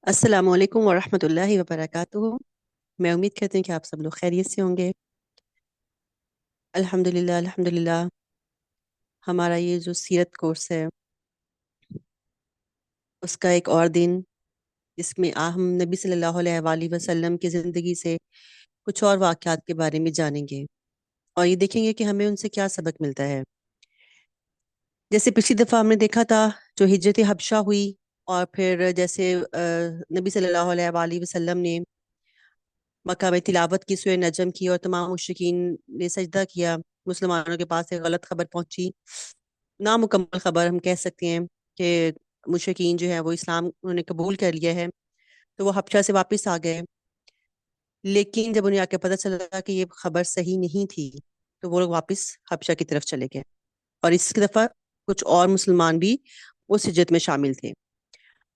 السلام علیکم ورحمۃ اللہ وبرکاتہ۔ میں امید کرتی ہوں کہ آپ سب لوگ خیریت سے ہوں گے۔ الحمد للہ الحمد للہ۔ ہمارا یہ جو سیرت کورس ہے اس کا ایک اور دن، جس میں ہم نبی صلی اللہ علیہ وآلہ وسلم کی زندگی سے کچھ اور واقعات کے بارے میں جانیں گے، اور یہ دیکھیں گے کہ ہمیں ان سے کیا سبق ملتا ہے۔ جیسے پچھلی دفعہ ہم نے دیکھا تھا، جو ہجرت حبشہ ہوئی، اور پھر جیسے نبی صلی اللہ علیہ وآلہ وسلم نے مکہ میں تلاوت کی، سورہ نجم کی، اور تمام مشرکین نے سجدہ کیا۔ مسلمانوں کے پاس ایک غلط خبر پہنچی، نامکمل خبر ہم کہہ سکتے ہیں، کہ مشرکین جو ہے وہ اسلام انہوں نے قبول کر لیا ہے، تو وہ حبشہ سے واپس آ گئے۔ لیکن جب انہیں آ کے پتہ چلا کہ یہ خبر صحیح نہیں تھی، تو وہ لوگ واپس حبشہ کی طرف چلے گئے، اور اس کی دفعہ کچھ اور مسلمان بھی اس ہجرت میں شامل تھے۔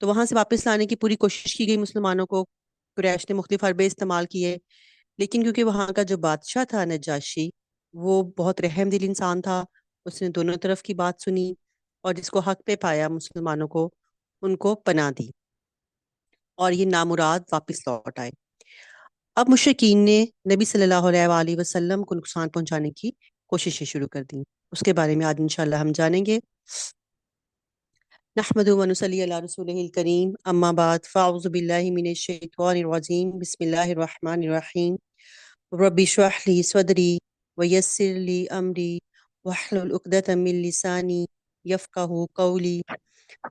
تو وہاں سے واپس لانے کی پوری کوشش کی گئی مسلمانوں کو، قریش نے مختلف حربے استعمال کیے، لیکن کیونکہ وہاں کا جو بادشاہ تھا نجاشی، وہ بہت رحم دل انسان تھا، اس نے دونوں طرف کی بات سنی، اور جس کو حق پہ پایا مسلمانوں کو، ان کو پناہ دی، اور یہ نامراد واپس لوٹ آئے۔ اب مشرکین نے نبی صلی اللہ علیہ وآلہ وسلم کو نقصان پہنچانے کی کوششیں شروع کر دیں۔ اس کے بارے میں آج انشاءاللہ ہم جانیں گے۔ نحمد و نصلی علی رسول الکریم، اما بعد، فاعوذ باللہ من الشیطان الرجیم، بسم اللہ الرحمن الرحیم۔ رب اشرح لی صدری ویسر لی امری واحلل عقدۃ من لسانی یفقہوا قولی،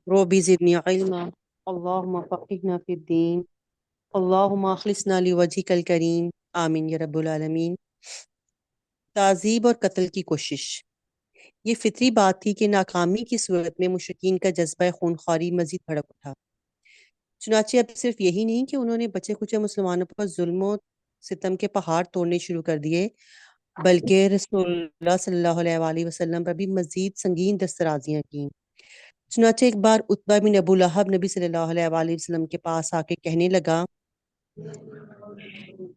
رب زدنی علما، اللہم فقہنا فی الدین، اللہم اخلصنا لوجہک الکریم، آمین یا رب العالمین۔ تعذیب اور قتل کی کوشش۔ یہ فطری بات تھی کہ ناکامی کی صورت میں مشرکین کا جذبہ خونخواری مزید بھڑک اٹھا۔ چنانچہ اب صرف یہی نہیں کہ انہوں نے بچے کچے مسلمانوں پر ظلم و ستم کے پہاڑ توڑنے شروع کر دیے، بلکہ رسول اللہ صلی اللہ علیہ وآلہ وسلم پر بھی مزید سنگین دسترازیاں کیں۔ چنانچہ ایک بار عتبہ بن ابو لہب نبی صلی اللہ علیہ وآلہ وسلم کے پاس آ کے کہنے لگا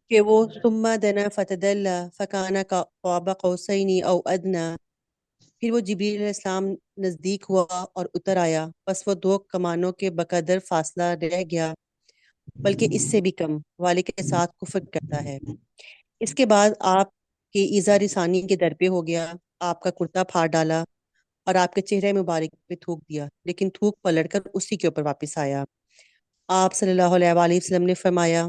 کہ وہ ثم دنا فتدلی فکان قاب قوسین او ادنی، پھر وہ جبریل علیہ السلام نزدیک ہوا اور اتر آیا، پس وہ دو کمانوں کے بقدر فاصلہ رہ گیا، بلکہ اس سے بھی کم، والے کے ساتھ کفر کرتا ہے۔ اس کے بعد آپ کی ایذا رسانی کے در پہ ہو گیا، آپ کا کرتا پھاڑ ڈالا، اور آپ کے چہرے مبارک پہ تھوک دیا، لیکن تھوک پلٹ کر اسی کے اوپر واپس آیا۔ آپ صلی اللہ علیہ وآلہ وسلم نے فرمایا،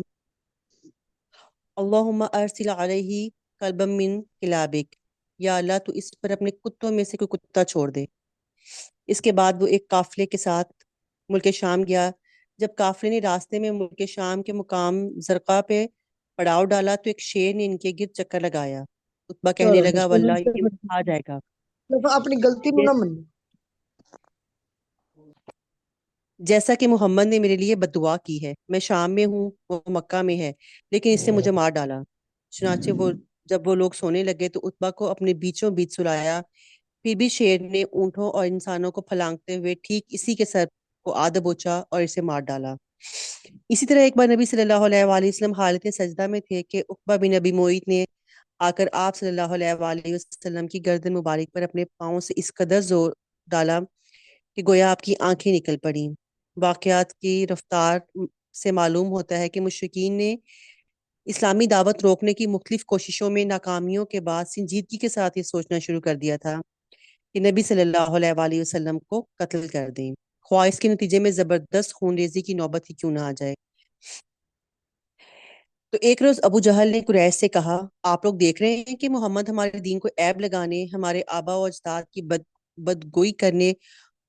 اللہم ارسل علیہ قلبا من کلابک، یا اللہ تو اس پر اپنے کتوں میں سے کوئی کتا چھوڑ دے۔ اس کے بعد وہ ایک قافلے کے ساتھ ملک شام گیا۔ جب قافلے نے راستے میں ملک شام کے مقام زرقا پہ پڑاؤ ڈالا، تو ایک شیر نے ان کے گرد چکر لگایا۔ عتبہ کہنے لگا، واللہ یہ آ جائے گا۔ اپنی غلطی نو نہ من۔ جیسا کہ محمد نے میرے لیے بد دعا کی ہے، میں شام میں ہوں، وہ مکہ میں ہے، لیکن اس نے مجھے مار ڈالا۔ چنانچہ جب وہ لوگ سونے لگے تو عتبہ کو اپنے بیچوں بیچ سلایا، پھر بھی شیر نے اونٹوں اور انسانوں کو پھلانگتے ہوئے ٹھیک اسی کے سر کو آدھا بوچا اور اسے مار ڈالا۔ اسی طرح ایک بار نبی صلی اللہ علیہ وآلہ وسلم حالت سجدہ میں تھے کہ عقبہ بن ابی معیط نے آ کر آپ صلی اللہ علیہ وآلہ وسلم کی گردن مبارک پر اپنے پاؤں سے اس قدر زور ڈالا کہ گویا آپ کی آنکھیں نکل پڑیں۔ واقعات کی رفتار سے معلوم ہوتا ہے کہ مشرکین نے اسلامی دعوت روکنے کی مختلف کوششوں میں ناکامیوں کے بعد سنجیدگی کے ساتھ یہ سوچنا شروع کر دیا تھا کہ نبی صلی اللہ علیہ وآلہ وسلم کو قتل کر دیں، خواہ اس کے نتیجے میں زبردست خون ریزی کی نوبت ہی کیوں نہ آ جائے۔ تو ایک روز ابو جہل نے قریش سے کہا، آپ لوگ دیکھ رہے ہیں کہ محمد ہمارے دین کو عیب لگانے، ہمارے آبا و اجداد کی بدگوئی کرنے،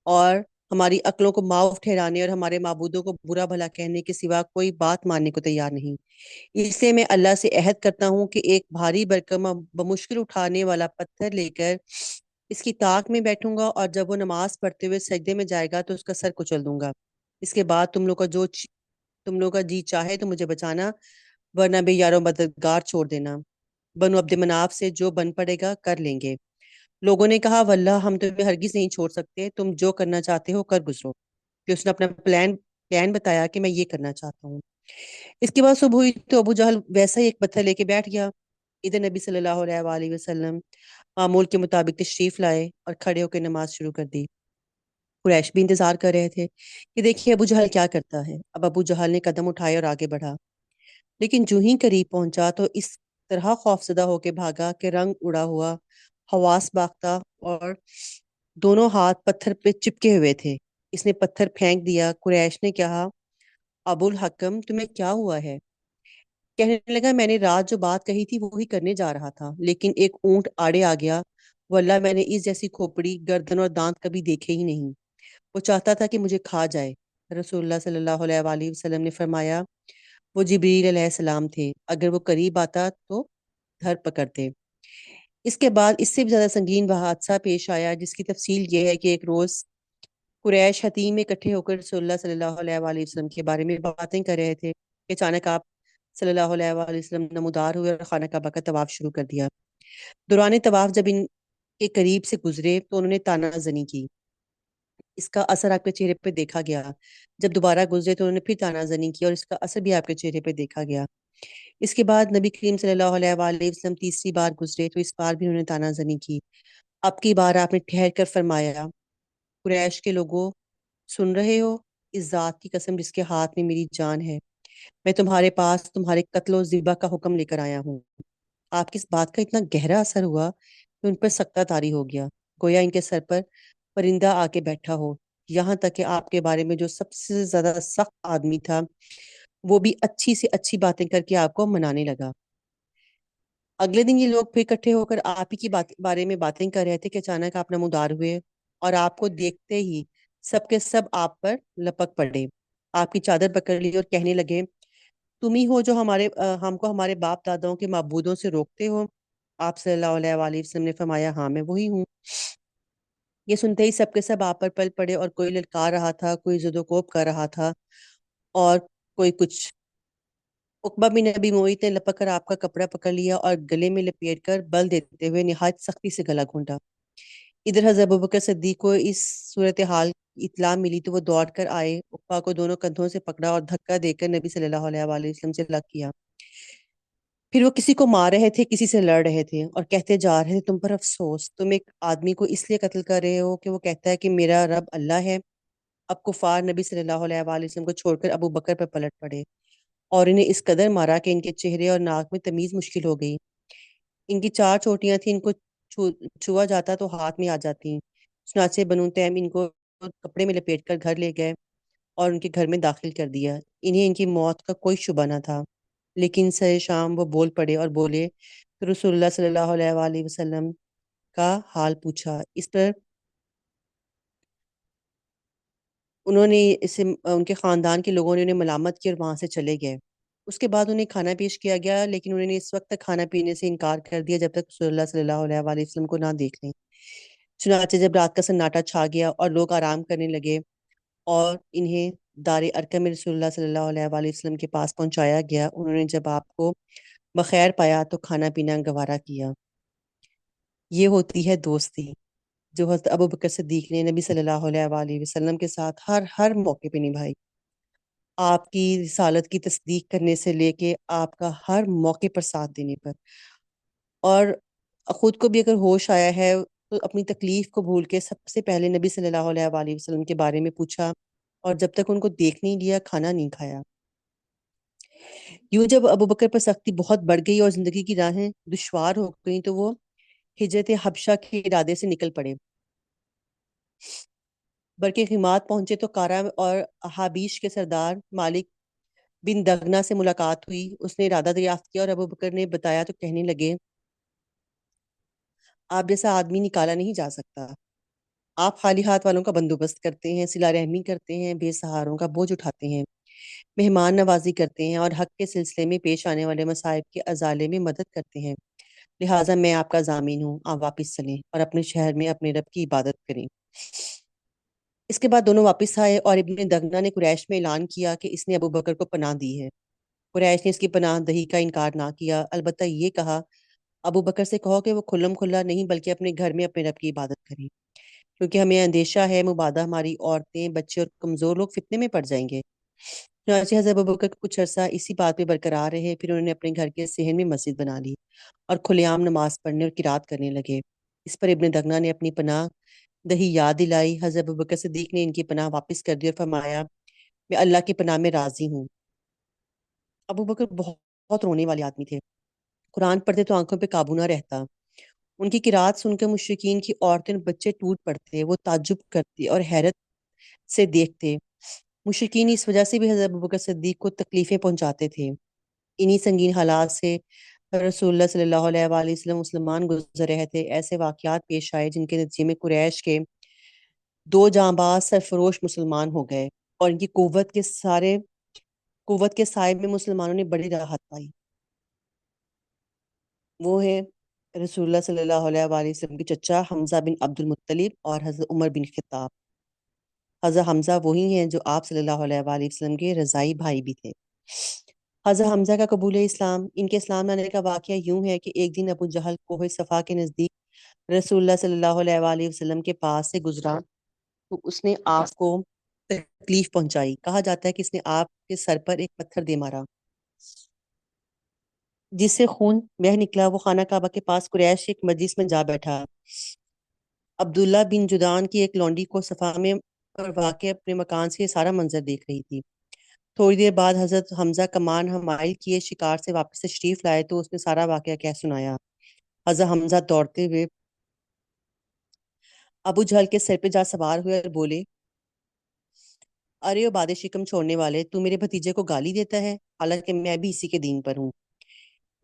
اور ہماری عقلوں کو معاف ٹھہرانے، اور ہمارے معبودوں کو برا بھلا کہنے کے سوا کوئی بات ماننے کو تیار نہیں۔ اس لیے میں اللہ سے عہد کرتا ہوں کہ ایک بھاری برکم بمشکل اٹھانے والا پتھر لے کر اس کی طاق میں بیٹھوں گا، اور جب وہ نماز پڑھتے ہوئے سجدے میں جائے گا تو اس کا سر کچل دوں گا۔ اس کے بعد تم لوگ کا جی چاہے تو مجھے بچانا، ورنہ بے یارو مددگار چھوڑ دینا۔ بنو عبد مناف سے جو بن پڑے گا کر لیں گے۔ لوگوں نے کہا، واللہ ہم تمہیں ہرگز نہیں چھوڑ سکتے، تم جو کرنا چاہتے ہو کر گزرو۔ کہ اس نے اپنا پلان بتایا کہ میں یہ کرنا چاہتا ہوں۔ اس کے بعد صبح ہوئی تو ابو جہل ویسا ہی ایک پتھر لے کے بیٹھ گیا۔ ادھر نبی صلی اللہ علیہ وآلہ وسلم معمول کے مطابق تشریف لائے اور کھڑے ہو کے نماز شروع کر دی۔ قریش بھی انتظار کر رہے تھے کہ دیکھیے ابو جہل کیا کرتا ہے۔ اب ابو جہل نے قدم اٹھائے اور آگے بڑھا، لیکن جو ہی قریب پہنچا تو اس طرح خوفزدہ ہو کے بھاگا کہ رنگ اڑا ہوا، حواس باختہ، اور دونوں ہاتھ پتھر پہ چپکے ہوئے تھے۔ اس نے پتھر پھینک دیا۔ قریش نے کہا، ابو الحکم تمہیں کیا ہوا ہے؟ کہنے لگا، میں نے رات جو بات کہی تھی وہی کرنے جا رہا تھا، لیکن ایک اونٹ آڑے آ گیا۔ واللہ میں نے اس جیسی کھوپڑی، گردن اور دانت کبھی دیکھے ہی نہیں۔ وہ چاہتا تھا کہ مجھے کھا جائے۔ رسول اللہ صلی اللہ علیہ وآلہ وسلم نے فرمایا، وہ جبریل علیہ السلام تھے، اگر وہ قریب آتا تو دھر پکڑتے۔ اس کے بعد اس سے بھی زیادہ سنگین وہ حادثہ پیش آیا، جس کی تفصیل یہ ہے کہ ایک روز قریش حتیم میں اکٹھے ہو کر رسول اللہ صلی اللہ علیہ وآلہ وسلم کے بارے میں باتیں کر رہے تھے کہ اچانک آپ صلی اللہ علیہ وآلہ وسلم نمودار ہوئے اور خانہ کعبہ کا طواف شروع کر دیا۔ دوران طواف جب ان کے قریب سے گزرے تو انہوں نے تانا زنی کی۔ اس کا اثر آپ کے چہرے پہ دیکھا گیا۔ جب دوبارہ گزرے تو انہوں نے پھر تانا زنی کی، اور اس کا اثر بھی آپ کے چہرے پہ دیکھا گیا۔ اس کے بعد نبی کریم صلی اللہ علیہ وآلہ وسلم تیسری بار گزرے تو اس بار بھی انہوں نے تانا زنی کی۔ اب کی بار آپ نے ٹھہر کر فرمایا، قریش کے لوگوں، سن رہے ہو؟ اس ذات کی قسم جس کے ہاتھ میں میری جان ہے، میں تمہارے پاس تمہارے قتل و ذبح کا حکم لے کر آیا ہوں۔ آپ کی اس بات کا اتنا گہرا اثر ہوا کہ ان پر سکتہ طاری ہو گیا، گویا ان کے سر پر پرندہ آ کے بیٹھا ہو۔ یہاں تک کہ آپ کے بارے میں جو سب سے زیادہ سخت آدمی تھا وہ بھی اچھی سے اچھی باتیں کر کے آپ کو منانے لگا۔ اگلے دن یہ لوگ پھر اکٹھے ہو کر آپ ہی کی بارے میں باتیں کر رہے تھے کہ اچانک آپ نمودار ہوئے، اور آپ کو دیکھتے ہی سب کے سب آپ پر لپک پڑے، آپ کی چادر پکڑ لی اور کہنے لگے، تم ہی ہو جو ہم کو ہمارے باپ داداؤں کے معبودوں سے روکتے ہو؟ آپ صلی اللہ علیہ وآلہ وسلم نے فرمایا، ہاں میں وہی ہوں۔ یہ سنتے ہی سب کے سب آپ پر پل پڑے، اور کوئی للکار رہا تھا، کوئی زد و کوب کر رہا تھا، اور کوئی کچھ۔ عقبہ بن ابی معیط نے لپک کر آپ کا کپڑا پکڑ لیا اور گلے میں لپیٹ کر بل دیتے ہوئے نہایت سختی سے گلا گھونٹا۔ ادھر حضرت ابوبکر صدیق کو اس صورتحال کی اطلاع ملی تو وہ دوڑ کر آئے، عقبہ کو دونوں کندھوں سے پکڑا اور دھکا دے کر نبی صلی اللہ علیہ وآلہ وسلم سے الگ کیا۔ پھر وہ کسی کو مار رہے تھے، کسی سے لڑ رہے تھے، اور کہتے جا رہے تھے، تم پر افسوس، تم ایک آدمی کو اس لیے قتل کر رہے ہو کہ وہ کہتا ہے کہ میرا رب اللہ ہے۔ اب کفار نبی صلی اللہ علیہ وآلہ وسلم کو چھوڑ کر ابو بکر پر پلٹ پڑے، اور انہیں اس قدر مارا کہ ان کے چہرے اور ناک میں تمیز مشکل ہو گئی۔ ان کی چار چوٹیاں تھیں، ان کو چھوا جاتا تو ہاتھ میں آ جاتی۔ چنانچہ بنو تیم ان کو کپڑے میں لپیٹ کر گھر لے گئے اور ان کے گھر میں داخل کر دیا۔ انہیں ان کی موت کا کوئی شبہ نہ تھا، لیکن سر شام وہ بول پڑے اور بولے تو رسول اللہ صلی اللہ علیہ وآلہ وسلم کا حال پوچھا۔ اس پر انہوں نے اسے ان کے خاندان کے لوگوں نے انہیں ملامت کی اور وہاں سے چلے گئے۔ اس کے بعد انہیں کھانا پیش کیا گیا، لیکن انہوں نے اس وقت تک کھانا پینے سے انکار کر دیا جب تک رسول اللہ صلی اللہ علیہ وآلہ وسلم کو نہ دیکھ لیں۔ چنانچہ جب رات کا سناٹا چھا گیا اور لوگ آرام کرنے لگے اور انہیں دار ارقم میں رسول اللہ صلی اللہ علیہ وآلہ وسلم کے پاس پہنچایا گیا، انہوں نے جب آپ کو بخیر پایا تو کھانا پینا گوارا کیا۔ یہ ہوتی ہے دوستی جو حضرت ابوبکر صدیق نے نبی صلی اللہ علیہ وآلہ وسلم کے ساتھ ہر موقع پہ نبھائی۔ آپ کی رسالت کی تصدیق کرنے سے لے کے آپ کا ہر موقع پر ساتھ دینے پر، اور خود کو بھی اگر ہوش آیا ہے تو اپنی تکلیف کو بھول کے سب سے پہلے نبی صلی اللہ علیہ وآلہ وسلم کے بارے میں پوچھا، اور جب تک ان کو دیکھ نہیں لیا کھانا نہیں کھایا۔ یوں جب ابوبکر پر سختی بہت بڑھ گئی اور زندگی کی راہیں دشوار ہو گئیں تو وہ ہجرت حبشہ کے ارادے سے نکل پڑے۔ برقِ غیمات پہنچے تو کارا اور احابیش کے سردار مالک بن دغنا سے ملاقات ہوئی۔ اس نے ارادہ دریافت کیا اور ابوبکر نے بتایا تو کہنے لگے، آپ جیسا آدمی نکالا نہیں جا سکتا۔ آپ خالی ہاتھ والوں کا بندوبست کرتے ہیں، صلہ رحمی کرتے ہیں، بے سہاروں کا بوجھ اٹھاتے ہیں، مہمان نوازی کرتے ہیں، اور حق کے سلسلے میں پیش آنے والے مصائب کے ازالے میں مدد کرتے ہیں۔ لہٰذا میں آپ کا ضامن ہوں، آپ واپس چلیں اور اپنے شہر میں اپنے رب کی عبادت کریں۔ اس کے بعد دونوں واپس آئے اور ابن دغنہ نے قریش میں اعلان کیا کہ اس نے ابوبکر کو پناہ دی ہے۔ قریش نے اس کی پناہ دہی کا انکار نہ کیا، البتہ یہ کہا، ابو بکر سے کہو کہ وہ کھلم کھلا نہیں بلکہ اپنے گھر میں اپنے رب کی عبادت کریں، کیونکہ ہمیں اندیشہ ہے مبادہ ہماری عورتیں، بچے اور کمزور لوگ فتنے میں پڑ جائیں گے۔ چنانچہ حضرت ابوبکر کچھ عرصہ اسی بات پہ برقرار رہے، پھر انہوں نے اپنے گھر کے صحن میں مسجد بنا لی اور کھلے عام نماز پڑھنے اور قرات کرنے لگے۔ اس پر ابن دغنہ نے اپنی پناہ دہی یاد دلائی، حضرت ابوبکر صدیق نے ان کی پناہ واپس کر دی اور فرمایا میں اللہ کی پناہ میں راضی ہوں۔ ابو بکر بہت بہت رونے والے آدمی تھے، قرآن پڑھتے تو آنکھوں پہ قابو نہ رہتا۔ ان کی قرات سن کر مشرکین کی عورتیں اور بچے ٹوٹ پڑتے، وہ تعجب کرتے اور حیرت سے دیکھتے۔ مشرکین اس وجہ سے بھی حضرت ابوبکر صدیق کو تکلیفیں پہنچاتے تھے۔ انہی سنگین حالات سے رسول اللہ صلی اللہ علیہ وآلہ وسلم مسلمان گزر رہے تھے۔ ایسے واقعات پیش آئے جن کے نتیجے میں قریش کے دو جانباز سرفروش مسلمان ہو گئے، اور ان کی قوت کے سائے میں مسلمانوں نے بڑی راحت پائی۔ وہ ہے رسول اللہ صلی اللہ علیہ وآلہ وسلم کے چچا حمزہ بن عبد المطلب اور حضرت عمر بن خطاب۔ حضرت حمزہ وہی ہیں جو آپ صلی اللہ علیہ وآلہ وسلم کے رضائی بھائی بھی تھے۔ حضرت حمزہ کا قبول اسلام، ان کے اسلام لانے کا واقعہ یوں ہے کہ ایک دن ابو جہل کوہ صفا کے نزدیک رسول اللہ صلی اللہ علیہ وآلہ وسلم کے پاس سے گزرا تو اس نے آپ کو تکلیف پہنچائی۔ کہا جاتا ہے کہ اس نے آپ کے سر پر ایک پتھر دے مارا جس سے خون بہہ نکلا۔ وہ خانہ کعبہ کے پاس قریش ایک مجلس میں جا بیٹھا۔ عبداللہ بن جدعان کی ایک لونڈی کو صفا میں اور واقع اپنے مکان سے یہ سارا منظر دیکھ رہی تھی۔ تھوڑی دیر بعد حضرت حمزہ کمان حمائل کیے شکار سے واپس تشریف لائے تو اس نے سارا واقعہ کہہ سنایا۔ حضرت حمزہ دوڑتے ہوئے ابو جہل کے سر پہ جا سوار ہوئے اور بولے، ارے او باد شکم چھوڑنے والے، تو میرے بھتیجے کو گالی دیتا ہے، حالانکہ میں بھی اسی کے دین پر ہوں۔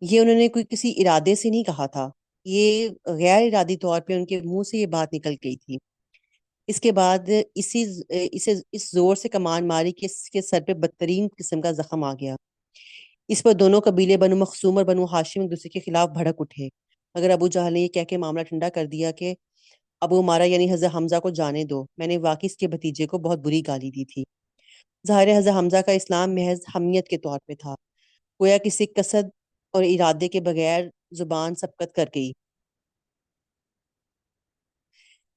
یہ انہوں نے کوئی کسی ارادے سے نہیں کہا تھا، یہ غیر ارادی طور پہ ان کے منہ سے یہ بات نکل گئی تھی۔ اس کے بعد اسے اس زور سے کمان ماری کہ اس کے سر پہ بدترین قسم کا زخم آ گیا۔ اس پر دونوں قبیلے بنو مخزوم اور بنو ہاشم ایک دوسرے کے خلاف بھڑک اٹھے، مگر ابو جہل نے یہ کہہ کے معاملہ ٹھنڈا کر دیا کہ ابو ہمارا یعنی حضرت حمزہ کو جانے دو، میں نے واقعی اس کے بھتیجے کو بہت بری گالی دی تھی۔ ظاہر ہے حضرت حمزہ کا اسلام محض حمیت کے طور پہ تھا، گویا کسی قصد اور ارادے کے بغیر زبان سبقت کر گئی،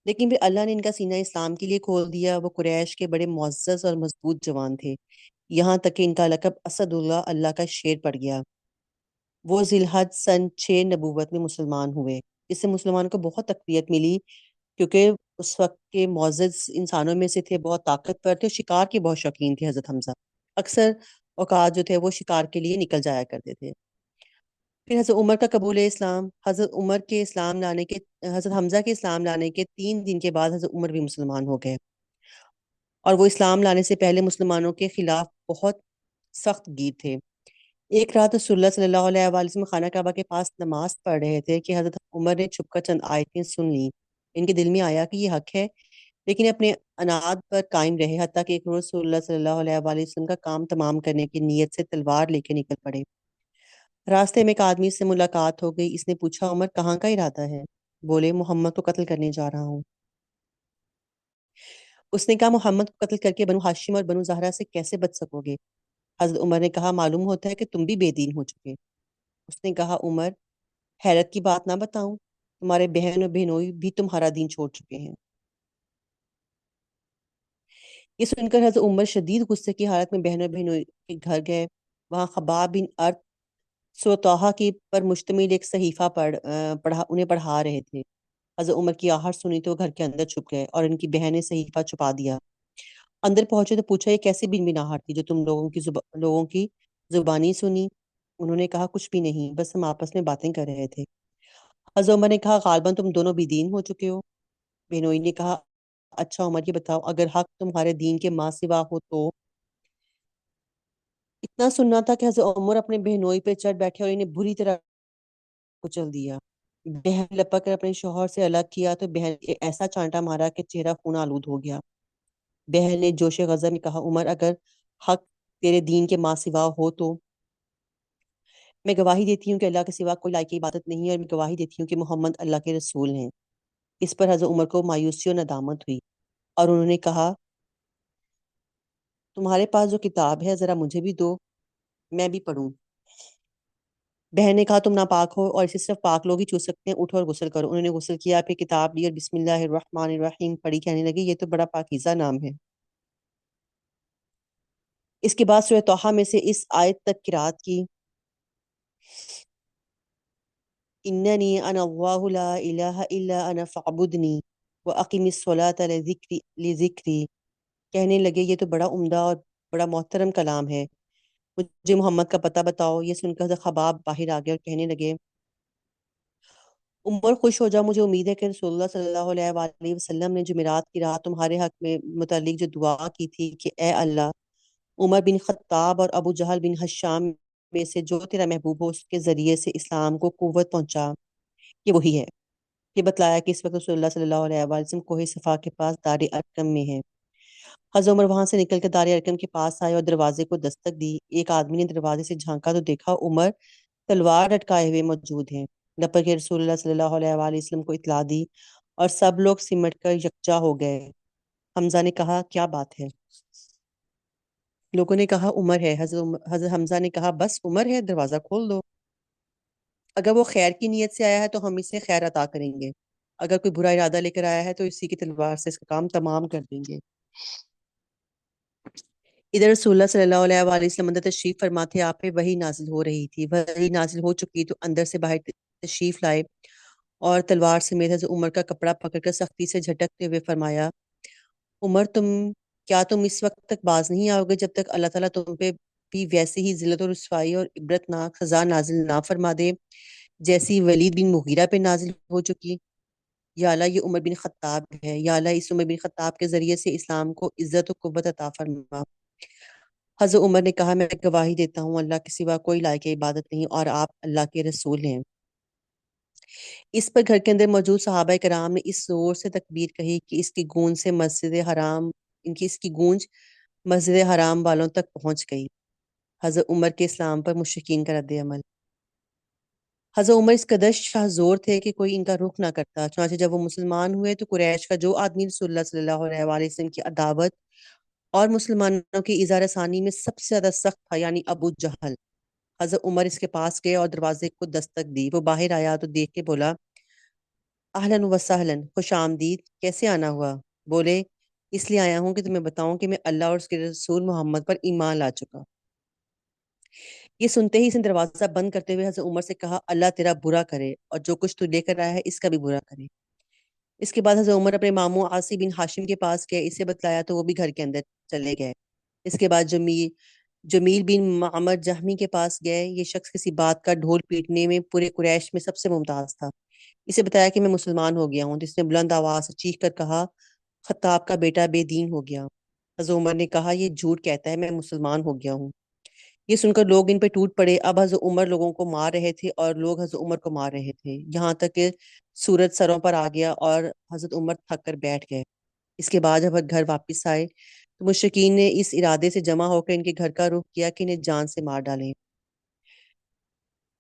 لیکن پھر اللہ نے ان کا سینہ اسلام کے لیے کھول دیا۔ وہ قریش کے بڑے معزز اور مضبوط جوان تھے، یہاں تک کہ ان کا لقب اسد اللہ کا شیر پڑ گیا۔ وہ ذی الحج سن 6 نبوت میں مسلمان ہوئے۔ اس سے مسلمانوں کو بہت تقویت ملی، کیونکہ اس وقت کے معزز انسانوں میں سے تھے، بہت طاقتور تھے اور شکار کے بہت شوقین تھے حضرت حمزہ۔ اکثر اوقات جو تھے وہ شکار کے لیے نکل جایا کرتے تھے۔ پھر حضرت عمر کا قبول اسلام، حضرت حمزہ کے اسلام لانے کے 3 دن کے بعد حضرت عمر بھی مسلمان ہو گئے، اور وہ اسلام لانے سے پہلے مسلمانوں کے خلاف بہت سخت گیر تھے۔ ایک رات رسول اللہ صلی اللہ علیہ وآلہ وسلم خانہ کعبہ کے پاس نماز پڑھ رہے تھے کہ حضرت عمر نے چھپ کر چند آیتیں سن لیں۔ ان کے دل میں آیا کہ یہ حق ہے، لیکن اپنے اناد پر قائم رہے، حتیٰ کہ ایک روز رسول اللہ صلی اللہ علیہ وآلہ وسلم کا کام تمام کرنے کی نیت سے تلوار لے کے نکل پڑے۔ راستے میں ایک آدمی سے ملاقات ہو گئی۔ اس نے پوچھا، عمر کہاں کا ارادہ ہے؟ بولے، محمد کو قتل کرنے جا رہا ہوں۔ اس نے کہا، محمد کو قتل کر کے بنو ہاشم اور بنو زہرہ سے کیسے بچ سکو گے؟ حضرت عمر نے کہا، معلوم ہوتا ہے کہ تم بھی بے دین ہو چکے۔ اس نے کہا، عمر حیرت کی بات نہ بتاؤں، تمہارے بہن اور بہنوئی بھی تمہارا دین چھوڑ چکے ہیں۔ یہ سن کر حضرت عمر شدید غصے کی حالت میں بہن اور بہنوئی کے گھر گئے۔ وہاں خباب بن ارت سوتوحا کی پر مشتمل ایک صحیفہ انہیں پڑھا رہے تھے۔ حضرت عمر کی آہٹ سنی تو وہ گھر کے اندر چھپ گئے اور ان کی بہن نے صحیفہ چھپا دیا۔ اندر پہنچے تو پوچھا، یہ کیسی بن بن آہٹ تھی جو تم لوگوں کی زبانی سنی؟ انہوں نے کہا، کچھ بھی نہیں، بس ہم آپس میں باتیں کر رہے تھے۔ حضرت عمر نے کہا، غالباً تم دونوں بھی دین ہو چکے ہو۔ بہنوئی نے کہا، اچھا عمر یہ بتاؤ، اگر حق تمہارے دین کے ماں سوا ہو تو؟ اتنا سننا تھا کہ حضرت عمر اپنے بہنوئی پہ چڑھ بیٹھے اور انہیں بری طرح کچل دیا۔ بہن لپک کر اپنے شوہر سے الگ کیا تو بہن نے ایسا چانٹا مارا کہ چہرہ خون آلود ہو گیا۔ بہن نے جوش غضب میں کہا، عمر اگر حق تیرے دین کے ماں سوا ہو تو؟ میں گواہی دیتی ہوں کہ اللہ کے سوا کوئی لائق عبادت نہیں ہے، اور میں گواہی دیتی ہوں کہ محمد اللہ کے رسول ہیں۔ اس پر حضرت عمر کو مایوسی اور ندامت ہوئی، اور انہوں نے کہا، تمہارے پاس جو کتاب ہے ذرا مجھے بھی دو، میں بھی پڑھوں۔ بہن نے کہا، تم ناپاک ہو اور اسے صرف پاک لوگ ہی چھو سکتے ہیں، اٹھو اور غسل کرو۔ انہوں نے غسل کیا، پھر کتاب لی اور بسم اللہ الرحمن الرحیم پڑھی، کہنے لگی، یہ تو بڑا پاکیزہ نام ہے۔ اس کے بعد سورہ طٰہٰ میں سے اس آیت تک قرات کی، اننی انا اللہ لا الہ الا انا فاعبدنی۔ وہ عقیم الصلاۃ لذکری، کہنے لگے یہ تو بڑا عمدہ اور بڑا محترم کلام ہے، مجھے محمد کا پتہ بتاؤ۔ یہ سن کر خباب باہر آ گئے اور کہنے لگے عمر خوش ہو جاؤ، مجھے امید ہے کہ رسول اللہ صلی اللہ علیہ وآلہ وسلم نے جمعرات کی رات تمہارے حق میں متعلق جو دعا کی تھی کہ اے اللہ، عمر بن خطاب اور ابو جہل بن ہشام میں سے جو تیرا محبوب ہو اس کے ذریعے سے اسلام کو قوت پہنچا، یہ وہی ہے۔ یہ بتلایا کہ اس وقت رسول اللہ صلی اللہ علیہ وآلہ وسلم کوہ صفا کے پاس دار ارقم میں ہے۔ حضرت عمر وہاں سے نکل کر دار ارقم کے پاس آئے اور دروازے کو دستک دی۔ ایک آدمی نے دروازے سے جھانکا تو دیکھا عمر تلوار لٹکائے ہوئے موجود ہیں۔ نپر کے رسول اللہ صلی اللہ علیہ وآلہ وسلم کو اطلاع دی اور سب لوگ سمٹ کر یکجا ہو گئے۔ حمزہ نے کہا کیا بات ہے؟ لوگوں نے کہا عمر ہے۔ حضرت حمزہ نے کہا بس عمر ہے، دروازہ کھول دو۔ اگر وہ خیر کی نیت سے آیا ہے تو ہم اسے خیر عطا کریں گے، اگر کوئی برا ارادہ لے کر آیا ہے تو اسی کی تلوار سے اس کا کام تمام کر دیں گے۔ ادھر رسول اللہ صلی اللہ علیہ وآلہ وسلم اندر تشریف فرما تھے، آپ پہ وحی نازل ہو رہی تھی۔ وحی نازل ہو چکی تو اندر سے باہر تشریف لائے اور تلوار سمیت حضرت عمر کا کپڑا پکڑ کر سختی سے جھٹکتے ہوئے فرمایا عمر، تم اس وقت تک باز نہیں آؤ گے جب تک اللہ تعالیٰ تم پہ بھی ویسے ہی ذلت و رسوائی اور عبرت ناک سزا نازل نہ فرما دے جیسی ولید بن مغیرہ پہ نازل ہو چکی۔ یا اللہ یہ عمر بن خطاب ہے، یا اللہ اس عمر بن خطاب کے ذریعے سے اسلام کو عزت و قوت عطا فرما۔ حضرت عمر نے کہا میں گواہی دیتا ہوں اللہ کے سوا کوئی لائق عبادت نہیں اور آپ اللہ کے رسول ہیں۔ اس پر گھر کے اندر موجود صحابہ کرام نے اس زور سے تکبیر کہی کہ اس کی گونج مسجد حرام والوں تک پہنچ گئی۔ حضرت عمر کے اسلام پر مشرکین کا رد عمل۔ حضرت عمر اس قدر شاہ زور تھے کہ کوئی ان کا رخ نہ کرتا، چنانچہ جب وہ مسلمان ہوئے تو قریش کا جو آدمی رسول اللہ صلی اللہ علیہ وآلہ وسلم کی عداوت اور مسلمانوں کی اظہار ثانی میں سب سے زیادہ سخت تھا، یعنی ابو جہل، حضرت عمر اس کے پاس گئے اور دروازے کو دستک دی۔ وہ باہر آیا تو دیکھ کے بولا اہلاً و سہلاً، خوش آمدید، کیسے آنا ہوا؟ بولے اس لیے آیا ہوں کہ تمہیں بتاؤں کہ میں اللہ اور اس کے رسول محمد پر ایمان لا چکا۔ یہ سنتے ہی اس نے دروازہ بند کرتے ہوئے حضرت عمر سے کہا اللہ تیرا برا کرے اور جو کچھ تو لے کر آیا ہے اس کا بھی برا کرے۔ اس کے بعد حضرت عمر اپنے ماموں عاصی بن ہاشم کے پاس گئے، اسے بتلایا تو وہ بھی گھر کے اندر چلے گئے۔ اس کے بعد جمیل بن معمر جہمی کے پاس گئے۔ یہ شخص کسی بات کا ڈھول پیٹنے میں پورے قریش میں سب سے ممتاز تھا۔ اسے بتایا کہ میں مسلمان ہو گیا ہوں، جس نے بلند آواز سے چیخ کر کہا خطاب کا بیٹا بے دین ہو گیا۔ حضرت عمر نے کہا یہ جھوٹ کہتا ہے، میں مسلمان ہو گیا ہوں۔ یہ سن کر لوگ ان پہ ٹوٹ پڑے۔ اب حضرت عمر لوگوں کو مار رہے تھے اور لوگ حضرت عمر کو مار رہے تھے، یہاں تک کہ سورج سروں پر آ گیا اور حضرت عمر تھک کر بیٹھ گئے۔ اس کے بعد جب گھر واپس آئے تو مشرکین نے اس ارادے سے جمع ہو کر ان کے گھر کا رخ کیا کہ انہیں جان سے مار ڈالیں۔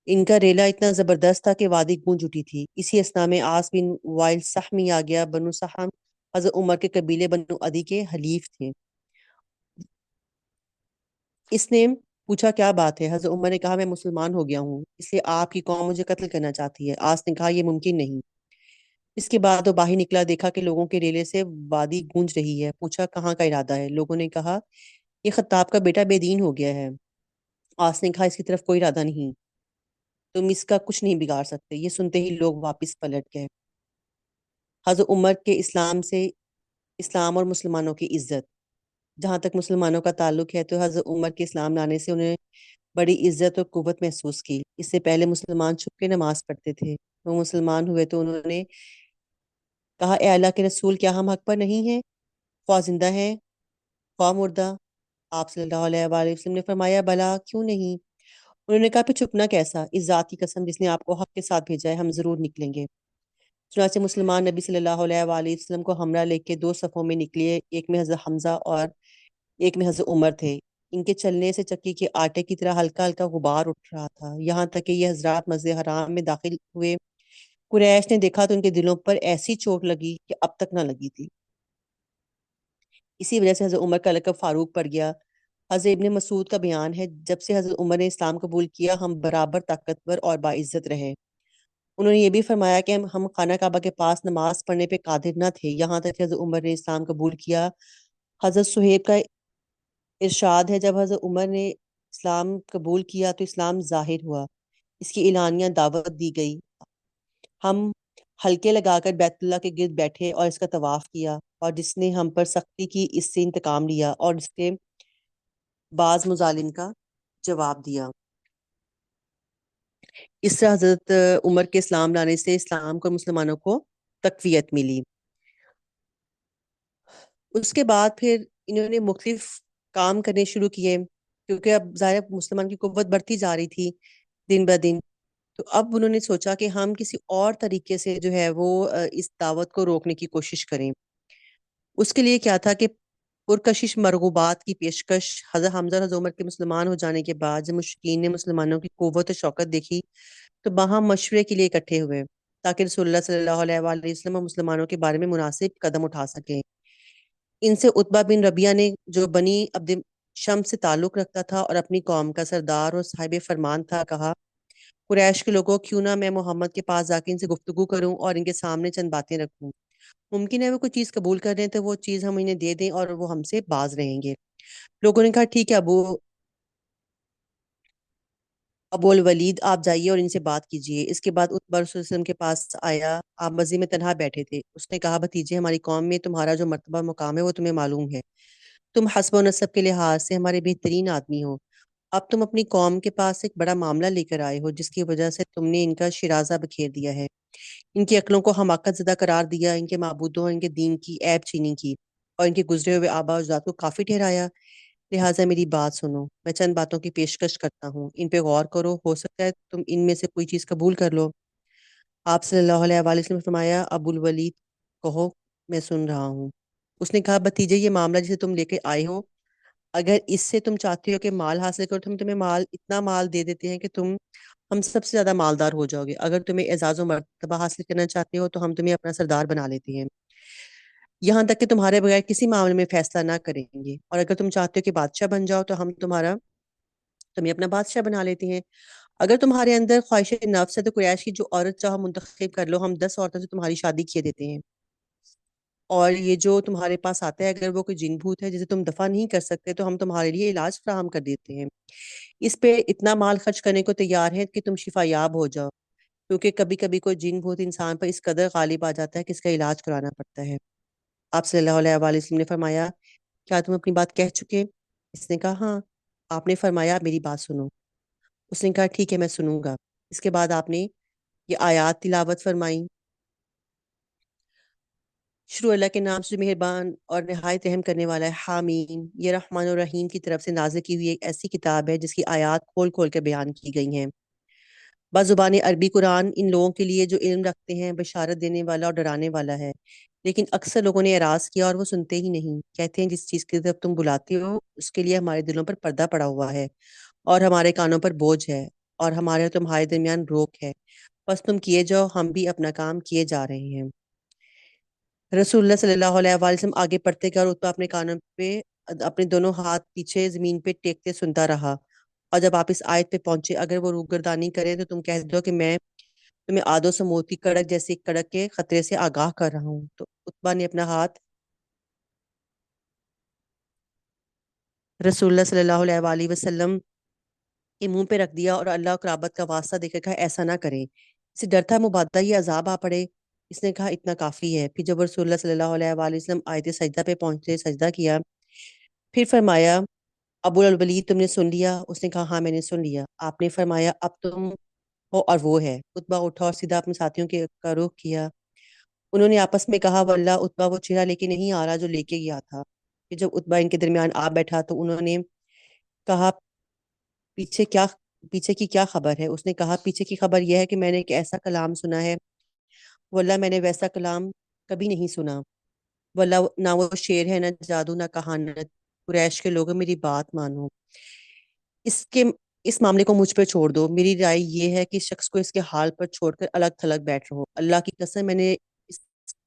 ان کا ریلا اتنا زبردست تھا کہ وادی گونج اٹھی تھی۔ اسی اثنا میں عاص بن وائل سہمی آ گیا۔ بنو سہم حضرت عمر کے قبیلے بنو عدی کے حلیف تھے۔ اس نے پوچھا کیا بات ہے؟ حضرت عمر نے کہا میں مسلمان ہو گیا ہوں، اس لیے آپ کی قوم مجھے قتل کرنا چاہتی ہے۔ آس نے کہا یہ ممکن نہیں۔ اس کے بعد وہ باہر نکلا، دیکھا کہ لوگوں کے ریلے سے وادی گونج رہی ہے۔ پوچھا کہاں کا ارادہ ہے؟ لوگوں نے کہا یہ خطاب کا بیٹا بے دین ہو گیا ہے۔ آس نے کہا اس کی طرف کوئی ارادہ نہیں، تم اس کا کچھ نہیں بگاڑ سکتے۔ یہ سنتے ہی لوگ واپس پلٹ گئے۔ حضرت عمر کے اسلام اور مسلمانوں کی عزت۔ جہاں تک مسلمانوں کا تعلق ہے تو حضرت عمر کے اسلام لانے سے انہیں بڑی عزت اور قوت محسوس کی۔ اس سے پہلے مسلمان چھپ کے نماز پڑھتے تھے۔ وہ مسلمان ہوئے تو انہوں نے کہا اے اللہ کے رسول، کیا ہم حق پر نہیں ہیں؟ خواہ زندہ ہیں خواہ مردہ؟ آپ صلی اللہ علیہ وآلہ وسلم نے فرمایا بلا، کیوں نہیں؟ انہوں نے کہا پھر چھپنا کیسا؟ اس ذات کی قسم جس نے آپ کو حق کے ساتھ بھیجا ہے، ہم ضرور نکلیں گے۔ چنانچہ مسلمان نبی صلی اللہ علیہ وآلہ وسلم کو ہمراہ لے کے دو صفوں میں نکلے، ایک میں حضرت حمزہ اور ایک میں حضرت عمر تھے۔ ان کے چلنے سے چکی کے آٹے کی طرح ہلکا ہلکا غبار اٹھ رہا تھا۔ یہاں تک کہ یہ حضرات مسجد حرام میں داخل ہوئے، قریش نے دیکھا تو ان کے دلوں پر ایسی چوٹ لگی کہ اب تک نہ لگی تھی۔ اسی وجہ سے حضرت عمر کا لقب فاروق پڑ گیا۔ حضرت ابن مسعود کا بیان ہے جب سے حضرت عمر نے اسلام قبول کیا ہم برابر طاقتور اور باعزت رہے۔ انہوں نے یہ بھی فرمایا کہ ہم خانہ کعبہ کے پاس نماز پڑھنے پہ قادر نہ تھے یہاں تک کہ حضرت عمر نے اسلام قبول کیا۔ حضرت صہیب کا ارشاد ہے جب حضرت عمر نے اسلام قبول کیا تو اسلام ظاہر ہوا، اس کی اعلانیہ دعوت دی گئی۔ ہم ہلکے لگا کر بیت اللہ کے گرد بیٹھے اور اس کا طواف کیا، اور جس نے ہم پر سختی کی اس سے انتقام لیا اور اس کے بعض مظالم کا جواب دیا۔ اس سے حضرت عمر کے اسلام لانے سے اسلام کو مسلمانوں کو تقویت ملی۔ اس کے بعد پھر انہوں نے مختلف کام کرنے شروع کیے، کیونکہ اب ظاہر ہے مسلمان کی قوت بڑھتی جا رہی تھی دن بہ دن۔ تو اب انہوں نے سوچا کہ ہم کسی اور طریقے سے جو ہے وہ اس دعوت کو روکنے کی کوشش کریں۔ اس کے لیے کیا تھا کہ پرکشش مرغوبات کی پیشکش۔ حضرت حمزہ اور حضرت عمر کے مسلمان ہو جانے کے بعد جب مشرکین نے مسلمانوں کی قوت و شوکت دیکھی تو باہم مشورے کے لیے اکٹھے ہوئے تاکہ رسول اللہ صلی اللہ علیہ وآلہ وسلم اور مسلمانوں کے بارے میں مناسب قدم اٹھا سکیں۔ ان سے عتبہ بن ربیعہ نے، جو بنی عبد شمس سے تعلق رکھتا تھا اور اپنی قوم کا سردار اور صاحب فرمان تھا، کہا: قریش کے لوگوں، کیوں نہ میں محمد کے پاس جا کے ان سے گفتگو کروں اور ان کے سامنے چند باتیں رکھوں۔ ممکن ہے وہ کوئی چیز قبول کر رہے ہیں تو وہ چیز ہم انہیں دے دیں اور وہ ہم سے باز رہیں گے۔ لوگوں نے کہا: ٹھیک ہے ابو الولید، آپ جائیے اور ان سے بات کیجیے۔ اس کے بعد عتبہ رسول اللہ علیہ وسلم کے پاس آیا۔ آپ مسجد میں تنہا بیٹھے تھے۔ اس نے کہا: بھتیجے، ہماری قوم میں تمہارا جو مرتبہ مقام ہے وہ تمہیں معلوم ہے۔ تم حسب و نسب کے لحاظ سے ہمارے بہترین آدمی ہو۔ اب تم اپنی قوم کے پاس ایک بڑا معاملہ لے کر آئے ہو جس کی وجہ سے تم نے ان کا شرازہ بکھیر دیا ہے، ان کی عقلوں کو حماقت زدہ قرار دیا، ان کے معبودوں اور ان کے دین کی عیب چینی کی، اور ان کے گزرے ہوئے آباء و اجداد کو کافی ٹھہرایا۔ لہٰذا میری بات سنو، میں چند باتوں کی پیشکش کرتا ہوں، ان پہ غور کرو، ہو سکتا ہے تم ان میں سے کوئی چیز قبول کر لو۔ آپ صلی اللہ علیہ وآلہ وسلم نے فرمایا: ابو الولید، کہو، میں سن رہا ہوں۔ اس نے کہا: بھتیجے، یہ معاملہ جسے تم لے کے آئے ہو، اگر اس سے تم چاہتے ہو کہ مال حاصل کرو تو ہم تمہیں اتنا مال دے دیتے ہیں کہ تم ہم سب سے زیادہ مالدار ہو جاؤ گے۔ اگر تمہیں اعزاز و مرتبہ حاصل کرنا چاہتے ہو تو ہم تمہیں اپنا سردار بنا لیتے ہیں، یہاں تک کہ تمہارے بغیر کسی معاملے میں فیصلہ نہ کریں گے، اور اگر تم چاہتے ہو کہ بادشاہ بن جاؤ تو ہم تمہیں اپنا بادشاہ بنا لیتے ہیں۔ اگر تمہارے اندر خواہش نفس ہے تو قریش کی جو عورت چاہو منتخب کر لو، ہم 10 عورتوں سے تمہاری شادی کیے دیتے ہیں۔ اور یہ جو تمہارے پاس آتا ہے، اگر وہ کوئی جن بھوت ہے جسے تم دفع نہیں کر سکتے تو ہم تمہارے لیے علاج فراہم کر دیتے ہیں۔ اس پہ اتنا مال خرچ کرنے کو تیار ہے کہ تم شفا یاب ہو جاؤ، کیونکہ کبھی کبھی کوئی جن بھوت انسان پر اس قدر غالب آ جاتا ہے کہ اس کا علاج کرانا پڑتا ہے۔ آپ صلی اللہ علیہ وآلہ وسلم نے فرمایا: کیا تم اپنی بات کہہ چکے؟ اس نے کہا: ہاں۔ آپ نے فرمایا: میری بات سنو۔ اس نے کہا: ٹھیک ہے، میں سنوں گا۔ اس کے بعد آپ نے یہ آیات تلاوت فرمائی: شروع اللہ کے نام سے جو مہربان اور نہایت رحم کرنے والا ہے، حامیم۔ یہ رحمان الرحیم کی طرف سے نازل کی ہوئی ایک ایسی کتاب ہے جس کی آیات کھول کھول کے بیان کی گئی ہیں۔ بزبان عربی قرآن ان لوگوں کے لیے جو علم رکھتے ہیں بشارت دینے والا اور ڈرانے والا ہے، لیکن اکثر لوگوں نے اعراض کیا اور وہ سنتے ہی نہیں۔ کہتے ہیں جس چیز کی طرف تم بلاتے ہو اس کے لیے ہمارے دلوں پر پردہ پڑا ہوا ہے اور ہمارے کانوں پر بوجھ ہے اور ہمارے اور تمہارے درمیان روک ہے، بس تم کیے جاؤ، ہم بھی اپنا کام کیے جا رہے ہیں۔ رسول اللہ صلی اللہ علیہ وآلہ وسلم آگے پڑھتے گئے اور اتبا اپنے کانوں پہ اپنے دونوں ہاتھ پیچھے زمین پہ ٹیکتے سنتا رہا، اور جب آپ اس آیت پہ پہنچے: اگر وہ روگردانی کرے تو تم کہہ دو کہ میں تمہیں آدو سے موتی کڑک جیسی کڑک کے خطرے سے آگاہ کر رہا ہوں۔ تو اتبا نے اپنا ہاتھ رسول اللہ صلی اللہ علیہ وآلہ وسلم کے منہ پہ رکھ دیا اور اللہ اور قرابت کا واسطہ دے کر کہا: ایسا نہ کریں، اسے ڈر تھا مبادہ یہ عذاب آ پڑے۔ اس نے کہا: اتنا کافی ہے۔ پھر جب رسول اللہ صلی اللہ علیہ وآلہ وسلم آیت سجدہ پہ پہنچے، سجدہ کیا، پھر فرمایا: ابو الولید، تم نے سن لیا؟ اس نے کہا: ہاں، میں نے سن لیا۔ آپ نے فرمایا: اب تم ہو اور وہ ہے۔ اتبا اٹھا اور سیدھا اپنے ساتھیوں کے کا رخ کیا۔ انہوں نے آپس میں کہا: واللہ اتبا وہ چہرہ لے کے نہیں آ رہا جو لے کے گیا تھا۔ پھر جب اتبا ان کے درمیان آ بیٹھا تو انہوں نے کہا: پیچھے کیا پیچھے کی کیا خبر ہے؟ اس نے کہا: پیچھے کی خبر یہ ہے کہ میں نے ایک ایسا کلام سنا ہے، واللہ میں نے ویسا کلام کبھی نہیں سنا، واللہ نہ وہ شعر ہے، نہ جادو، نہ کہانت۔ قریش کے لوگوں، میری بات مانو، اس کے اس معاملے کو مجھ پہ چھوڑ دو۔ میری رائے یہ ہے کہ اس شخص کو اس کے حال پر چھوڑ کر الگ تھلگ بیٹھ رہو۔ اللہ کی قسم، میں نے اس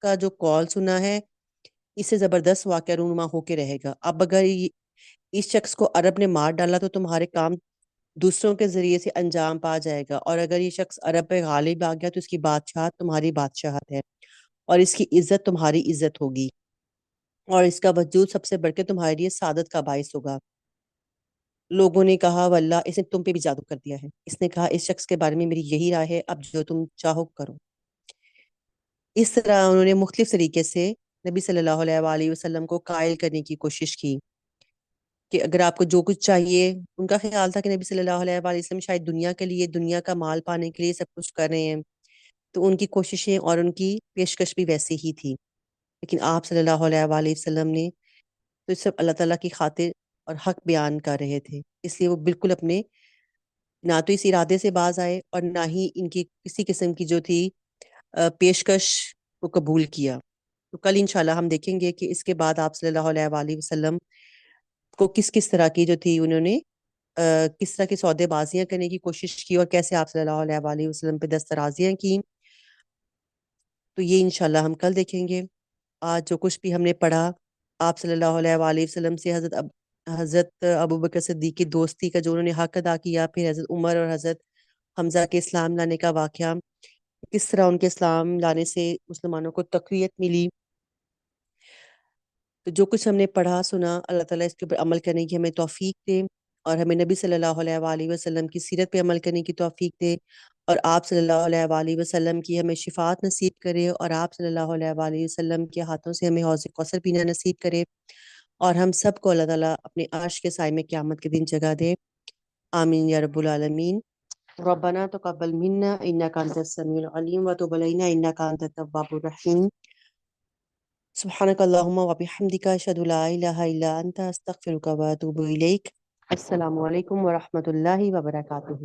کا جو کال سنا ہے اس سے زبردست واقعہ رونما ہو کے رہے گا۔ اب اگر اس شخص کو عرب نے مار ڈالا تو تمہارے کام دوسروں کے ذریعے سے انجام پا جائے گا، اور اگر یہ شخص عرب پہ غالب آ گیا تو اس کی بادشاہت تمہاری بادشاہت ہے، اور اس کی عزت تمہاری عزت ہوگی، اور اس کا وجود سب سے بڑھ کے تمہارے لیے سعادت کا باعث ہوگا۔ لوگوں نے کہا: واللہ اس نے تم پہ بھی جادو کر دیا ہے۔ اس نے کہا: اس شخص کے بارے میں میری یہی رائے ہے، اب جو تم چاہو کرو۔ اس طرح انہوں نے مختلف طریقے سے نبی صلی اللہ علیہ وآلہ وسلم کو قائل کرنے کی کوشش کی کہ اگر آپ کو جو کچھ چاہیے، ان کا خیال تھا کہ نبی صلی اللہ علیہ وآلہ وسلم شاید دنیا کے لیے، دنیا کا مال پانے کے لیے سب کچھ کر رہے ہیں، تو ان کی کوششیں اور ان کی پیشکش بھی ویسی ہی تھی. لیکن آپ صلی اللہ علیہ وآلہ وسلم نے تو سب اللہ تعالیٰ کی خاطر اور حق بیان کر رہے تھے، اس لیے وہ بالکل اپنے نہ تو اس ارادے سے باز آئے اور نہ ہی ان کی کسی قسم کی جو تھی پیشکش کو قبول کیا. تو کل انشاءاللہ ہم دیکھیں گے کہ اس کے بعد آپ صلی اللہ علیہ وآلہ وسلم کو کس کس طرح کی جو تھی انہوں نے کس طرح کی سودے بازیاں کرنے کی کوشش کی اور کیسے آپ صلی اللہ علیہ وآلہ وسلم پہ دسترازیاں کی. تو یہ انشاءاللہ ہم کل دیکھیں گے. آج جو کچھ بھی ہم نے پڑھا آپ صلی اللہ علیہ وآلہ وسلم سے حضرت ابو بکر صدیق کی دوستی کا جو انہوں نے حق ادا کیا، پھر حضرت عمر اور حضرت حمزہ کے اسلام لانے کا واقعہ، کس طرح ان کے اسلام لانے سے مسلمانوں کو تقویت ملی. تو جو کچھ ہم نے پڑھا سنا، اللہ تعالیٰ اس کے اوپر عمل کرنے کی ہمیں توفیق دے، اور ہمیں نبی صلی اللہ علیہ وآلہ وسلم کی سیرت پہ عمل کرنے کی توفیق دے، اور آپ صلی اللہ علیہ وآلہ وسلم کی ہمیں شفاعت نصیب کرے، اور آپ صلی اللہ علیہ وآلہ وسلم کے ہاتھوں سے ہمیں حوض کوثر پینا نصیب کرے، اور ہم سب کو اللہ تعالیٰ اپنے عرش کے سائے میں قیامت کے دن جگہ دے. آمین یا رب العالمین. ربنا تقبل منا انك انت السميع العليم وتب علينا انك انت التواب الرحيم. سبحانك اللهم وبحمدك اشهد لا اله الا انت استغفرك واتوب اليك. السلام علیکم ورحمۃ اللہ وبرکاتہ.